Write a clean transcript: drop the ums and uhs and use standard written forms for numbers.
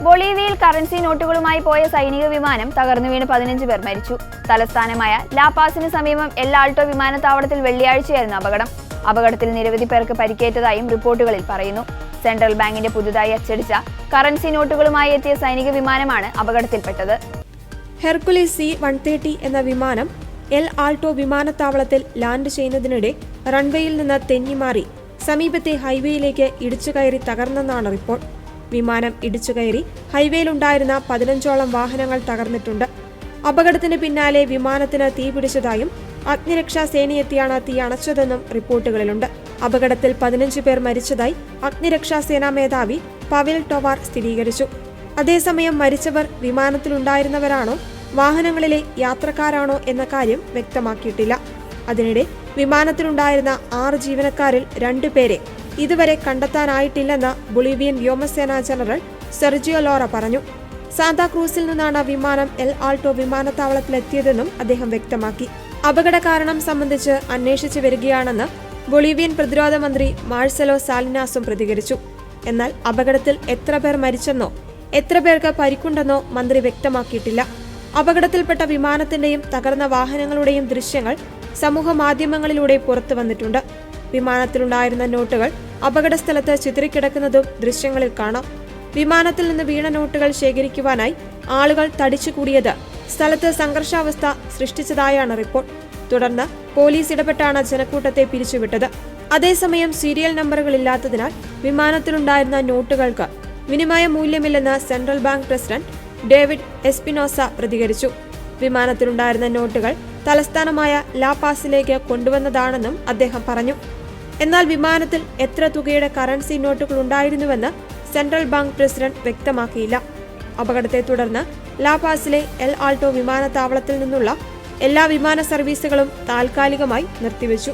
ബൊളീവിയയിൽ currency നോട്ടുകളുമായി പോയ സൈനിക വിമാനം തകർന്നു വീണ് 15 പേർ മരിച്ചു. തലസ്ഥാനമായ ലാപാസിന് സമീപം എൽ ആൾട്ടോ വിമാനത്താവളത്തിൽ വെള്ളിയാഴ്ചയായിരുന്നു അപകടം. അപകടത്തിൽ നിരവധി പേർക്ക് പരിക്കേറ്റതായും റിപ്പോർട്ടുകളിൽ പറയുന്നു. സെൻട്രൽ ബാങ്കിന്റെ പുതുതായി അച്ചടിച്ച കറൻസി നോട്ടുകളുമായി എത്തിയ സൈനിക വിമാനമാണ് അപകടത്തിൽപ്പെട്ടത്. ഹെർക്കുലിസ് C-130 എന്ന വിമാനം എൽ ആൾട്ടോ വിമാനത്താവളത്തിൽ ലാൻഡ് ചെയ്യുന്നതിനിടെ റൺവേയിൽ നിന്ന് തെന്നിമാറി സമീപത്തെ ഹൈവേയിലേക്ക് ഇടിച്ചുകയറി തകർന്നെന്നാണ് റിപ്പോർട്ട്. വിമാനം ഇടിച്ചുകയറി ഹൈവേയിലുണ്ടായിരുന്ന 15ഓളം വാഹനങ്ങൾ തകർന്നിട്ടുണ്ട്. അപകടത്തിന് പിന്നാലെ വിമാനത്തിന് തീപിടിച്ചതായും അഗ്നിരക്ഷാ സേനയെത്തിയാണ് തീ അണച്ചതെന്നും റിപ്പോർട്ടുകളിലുണ്ട്. അപകടത്തിൽ 15 പേർ മരിച്ചതായി അഗ്നിരക്ഷാ സേനാ മേധാവി പവിൽ ടൊവാർ സ്ഥിരീകരിച്ചു. അതേസമയം മരിച്ചവർ വിമാനത്തിലുണ്ടായിരുന്നവരാണോ വാഹനങ്ങളിലെ യാത്രക്കാരാണോ എന്ന കാര്യം വ്യക്തമാക്കിയിട്ടില്ല. അതിനിടെ വിമാനത്തിലുണ്ടായിരുന്ന 6 ജീവനക്കാരിൽ 2 പേരെ ഇതുവരെ കണ്ടെത്താനായിട്ടില്ലെന്ന് ബൊളീവിയൻ വ്യോമസേനാ ജനറൽ സെർജിയോ ലോറ പറഞ്ഞു. സാന്താക്രൂസിൽ നിന്നാണ് വിമാനം എൽ ആൾട്ടോ വിമാനത്താവളത്തിലെത്തിയതെന്നും അദ്ദേഹം വ്യക്തമാക്കി. അപകട കാരണം സംബന്ധിച്ച് അന്വേഷിച്ചു വരികയാണെന്ന് ബൊളീവിയൻ പ്രതിരോധ മന്ത്രി മാഴ്സലോ സാലിനാസും പ്രതികരിച്ചു. എന്നാൽ അപകടത്തിൽ എത്ര പേർ മരിച്ചെന്നോ എത്ര പേർക്ക് പരിക്കുണ്ടെന്നോ മന്ത്രി വ്യക്തമാക്കിയിട്ടില്ല. അപകടത്തിൽപ്പെട്ട വിമാനത്തിന്റെയും തകർന്ന വാഹനങ്ങളുടെയും ദൃശ്യങ്ങൾ സമൂഹ മാധ്യമങ്ങളിലൂടെ പുറത്തു വന്നിട്ടുണ്ട്. വിമാനത്തിലുണ്ടായിരുന്ന നോട്ടുകൾ അപകടസ്ഥലത്ത് ചിതറിക്കിടക്കുന്നതും ദൃശ്യങ്ങളിൽ കാണാം. വിമാനത്തിൽ നിന്ന് വീണ നോട്ടുകൾ ശേഖരിക്കുവാനായി ആളുകൾ തടിച്ചുകൂടിയത് സ്ഥലത്ത് സംഘർഷാവസ്ഥ സൃഷ്ടിച്ചതായാണ് റിപ്പോർട്ട്. തുടർന്ന് പോലീസ് ഇടപെട്ടാണ് ജനക്കൂട്ടത്തെ പിരിച്ചുവിട്ടത്. അതേസമയം സീരിയൽ നമ്പറുകളില്ലാത്തതിനാൽ വിമാനത്തിലുണ്ടായിരുന്ന നോട്ടുകൾക്ക് വിനിമയ മൂല്യമില്ലെന്ന് central bank president David Espinosa പ്രതികരിച്ചു. വിമാനത്തിലുണ്ടായിരുന്ന നോട്ടുകൾ തലസ്ഥാനമായ ലാപാസിലേക്ക് കൊണ്ടുവന്നതാണെന്നും അദ്ദേഹം പറഞ്ഞു. എന്നാൽ വിമാനത്തിൽ എത്ര തുകയുടെ കറൻസി നോട്ടുകൾ ഉണ്ടായിരുന്നുവെന്ന് സെൻട്രൽ ബാങ്ക് പ്രസിഡന്റ് വ്യക്തമാക്കിയില്ല. അപകടത്തെ തുടർന്ന് ലാപാസിലെ എൽ ആൾട്ടോ വിമാനത്താവളത്തിൽ നിന്നുള്ള എല്ലാ വിമാന സർവീസുകളും താൽക്കാലികമായി നിർത്തിവെച്ചു.